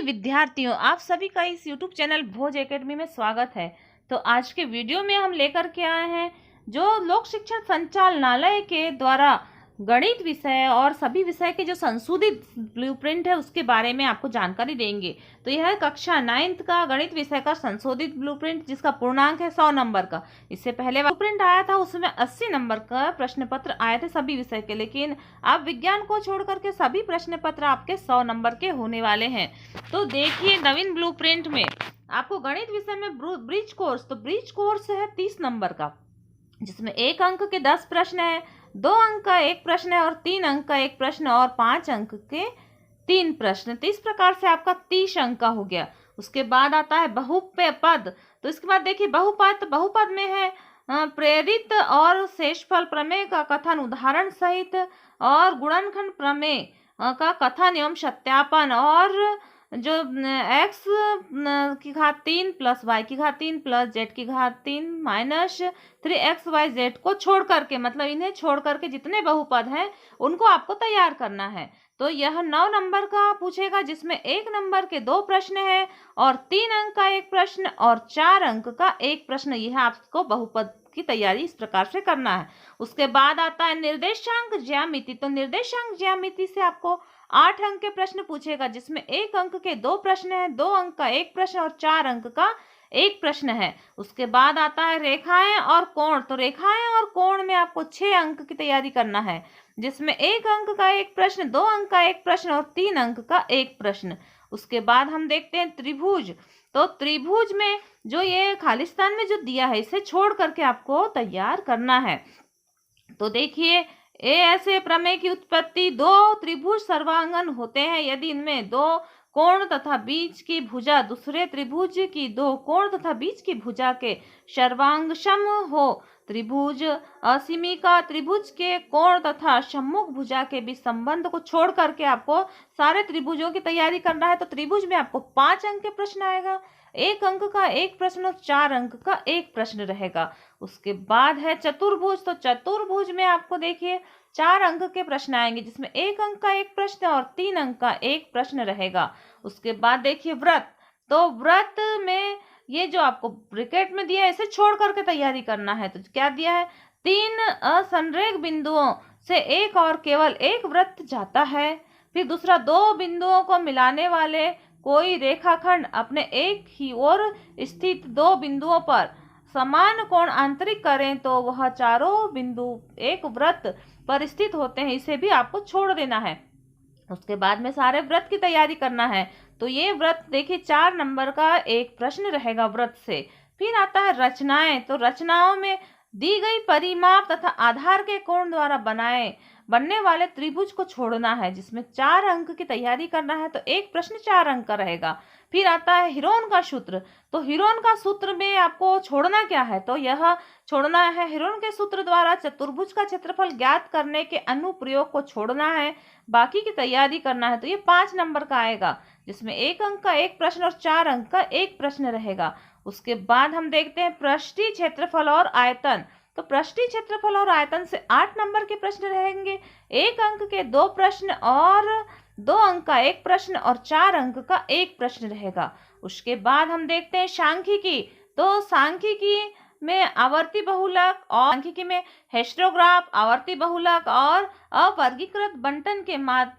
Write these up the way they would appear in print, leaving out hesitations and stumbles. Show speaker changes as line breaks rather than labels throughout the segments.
विद्यार्थियों, आप सभी का इस YouTube चैनल भोज एकेडमी में स्वागत है। तो आज के वीडियो में हम लेकर के आए हैं जो लोक शिक्षण संचालनालय के द्वारा गणित विषय और सभी विषय के जो संशोधित ब्लूप्रिंट है उसके बारे में आपको जानकारी देंगे। तो यह है कक्षा 9th का गणित विषय का संशोधित ब्लूप्रिंट, जिसका पूर्णांक है 100 नंबर का। इससे पहले ब्लूप्रिंट आया था, उसमें 80 नंबर का प्रश्न पत्र आए थे सभी विषय के, लेकिन अब विज्ञान को छोड़ करके सभी प्रश्न पत्र आपके 100 नंबर के होने वाले हैं। तो देखिए, नवीन ब्लूप्रिंट में आपको गणित विषय में ब्रिज कोर्स, तो ब्रिज कोर्स है 30 नंबर का, जिसमें 1 अंक के 10 प्रश्न है, 2 अंक का 1 प्रश्न है और 3 अंक का 1 प्रश्न और 5 अंक के 3 प्रश्न। तो इस प्रकार से आपका 30 अंक का हो गया। उसके बाद आता है बहुपद। तो इसके बाद देखिए बहुपद, तो बहुपद में है प्रेरित और शेषफल प्रमेय का कथन उदाहरण सहित और गुणनखंड प्रमेय का कथन एवं सत्यापन, और जो x की घात 3 प्लस y की घात 3 प्लस z की घात 3 माइनस 3xyz को छोड़ करके, मतलब इन्हें छोड़ करके जितने बहुपद हैं उनको आपको तैयार करना है। तो यह 9 नंबर का पूछेगा, जिसमें 1 नंबर के 2 प्रश्न है और 3 अंक का 1 प्रश्न और 4 अंक का 1 प्रश्न। यह आपको बहुपद की तैयारी इस प्रकार से करना है। उसके बाद आता है निर्देशांक ज्यामिति। तो निर्देशांक ज्यामिति से आपको 8 अंक के प्रश्न पूछेगा, जिसमें 1 अंक के 2 प्रश्न है, 2 अंक का 1 प्रश्न और 4 अंक का 1 प्रश्न है। उसके बाद आता है रेखाएं और कोण। तो रेखाएं और कोण में आपको 6 अंक की तैयारी करना है, जिसमें 1 अंक का 1 प्रश्न, 2 अंक का 1 प्रश्न और 3 अंक का 1 प्रश्न। उसके बाद हम देखते हैं त्रिभुज। तो त्रिभुज में जो ये खालिस्तान में जो दिया है, इसे छोड़ करके आपको तैयार करना है। तो देखिए, ऐसे प्रमेय की उत्पत्ति, 2 त्रिभुज सर्वांगन होते हैं यदि इनमें 2 कोण तथा बीच की भुजा दूसरे त्रिभुज की 2 कोण तथा बीच की भुजा के सर्वांग सम हो। त्रिभुज असीमिका त्रिभुज के कोण तथा सम्मुख भुजा के बीच संबंध को छोड़ करके आपको सारे त्रिभुजों की तैयारी करना है। तो त्रिभुज में आपको 5 अंक के प्रश्न आएगा, 1 अंक का 1 प्रश्न और 4 अंक का 1 प्रश्न रहेगा। उसके बाद है चतुर्भुज। तो चतुर्भुज में आपको देखिए 4 अंक के प्रश्न आएंगे, जिसमें 1 अंक का 1 प्रश्न और 3 अंक का 1 प्रश्न रहेगा। उसके बाद देखिए व्रत। तो व्रत में ये जो आपको ब्रैकेट में दिया है, इसे छोड़ करके तैयारी करना है। तो क्या दिया है, 3 असंरेख बिंदुओं से एक और केवल एक वृत्त जाता है। फिर दूसरा, 2 बिंदुओं को मिलाने वाले कोई रेखाखंड अपने एक ही ओर स्थित 2 बिंदुओं पर समान कोण आंतरिक करें तो वह चारों बिंदु एक वृत्त पर स्थित होते हैं, इसे भी आपको छोड़ देना है। उसके बाद में सारे व्रत की तैयारी करना है। तो ये व्रत देखिए 4 नंबर का 1 प्रश्न रहेगा व्रत से। फिर आता है रचनाएं। तो रचनाओं में दी गई परिमाप तथा आधार के कोण द्वारा बनने वाले त्रिभुज को छोड़ना है, जिसमें 4 अंक की तैयारी करना है। तो 1 प्रश्न 4 अंक का रहेगा। फिर आता है हीरोन का सूत्र। तो हीरोन का सूत्र में आपको छोड़ना क्या है, तो यह छोड़ना है हीरोन के सूत्र द्वारा चतुर्भुज का क्षेत्रफल ज्ञात करने के अनुप्रयोग को छोड़ना है, बाकी की तैयारी करना है। तो ये 5 नंबर का आएगा, जिसमें 1 अंक का 1 प्रश्न और 4 अंक का 1 प्रश्न रहेगा। उसके बाद हम देखते हैं पृष्ठीय क्षेत्रफल और आयतन। तो पृष्ठीय क्षेत्रफल और आयतन से 8 नंबर के प्रश्न रहेंगे, 1 अंक के 2 प्रश्न और 2 अंक का 1 प्रश्न और 4 अंक का 1 प्रश्न रहेगा। उसके बाद हम देखते हैं सांख्यिकी। तो सांख्यिकी में आवर्ती बहुलक और सांख्यिकी में हिस्टोग्राफ, आवर्ती बहुलक और अवर्गीकृत बंटन के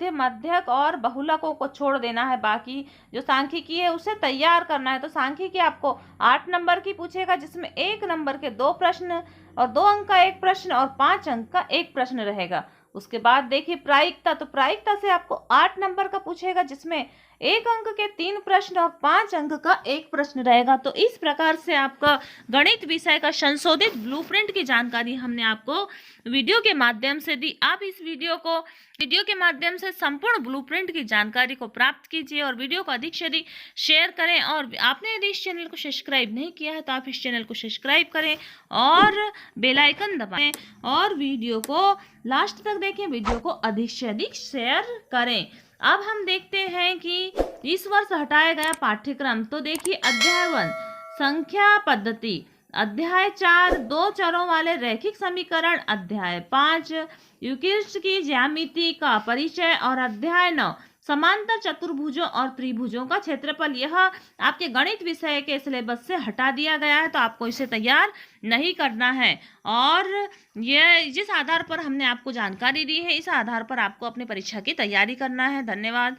मध्यक और बहुलकों को छोड़ देना है। बाकी जो सांख्यिकी है उसे तैयार करना है। तो सांख्यिकी आपको 8 नंबर की पूछेगा, जिसमें 1 नंबर के 2 प्रश्न और 2 अंक का 1 प्रश्न और 5 अंक का 1 प्रश्न रहेगा। उसके बाद देखिए प्रायिकता। तो प्रायिकता से आपको 8 नंबर का पूछेगा, जिसमें 1 अंक के 3 प्रश्न और 5 अंक का 1 प्रश्न रहेगा। तो इस प्रकार से आपका गणित विषय का संशोधित ब्लूप्रिंट की जानकारी हमने आपको वीडियो के माध्यम से दी। आप इस वीडियो के माध्यम से संपूर्ण ब्लूप्रिंट की जानकारी को प्राप्त कीजिए और वीडियो को अधिक से अधिक शेयर करें। और आपने यदि इस चैनल को सब्सक्राइब नहीं किया है तो आप इस चैनल को सब्सक्राइब करें और बेल आइकन दबाएं और वीडियो को लास्ट तक देखें, वीडियो को अधिक से अधिक शेयर करें। अब हम देखते हैं कि इस वर्ष हटाया गया पाठ्यक्रम। तो देखिए अध्याय 1 संख्या पद्धति, अध्याय 4 2 चरों वाले रैखिक समीकरण, अध्याय 5 यूक्लिड की ज्यामिति का परिचय और अध्याय 9 समांतर चतुर्भुजों और त्रिभुजों का क्षेत्रफल। यह आपके गणित विषय के सिलेबस से हटा दिया गया है, तो आपको इसे तैयार नहीं करना है। और ये जिस आधार पर हमने आपको जानकारी दी है, इस आधार पर आपको अपनी परीक्षा की तैयारी करना है। धन्यवाद।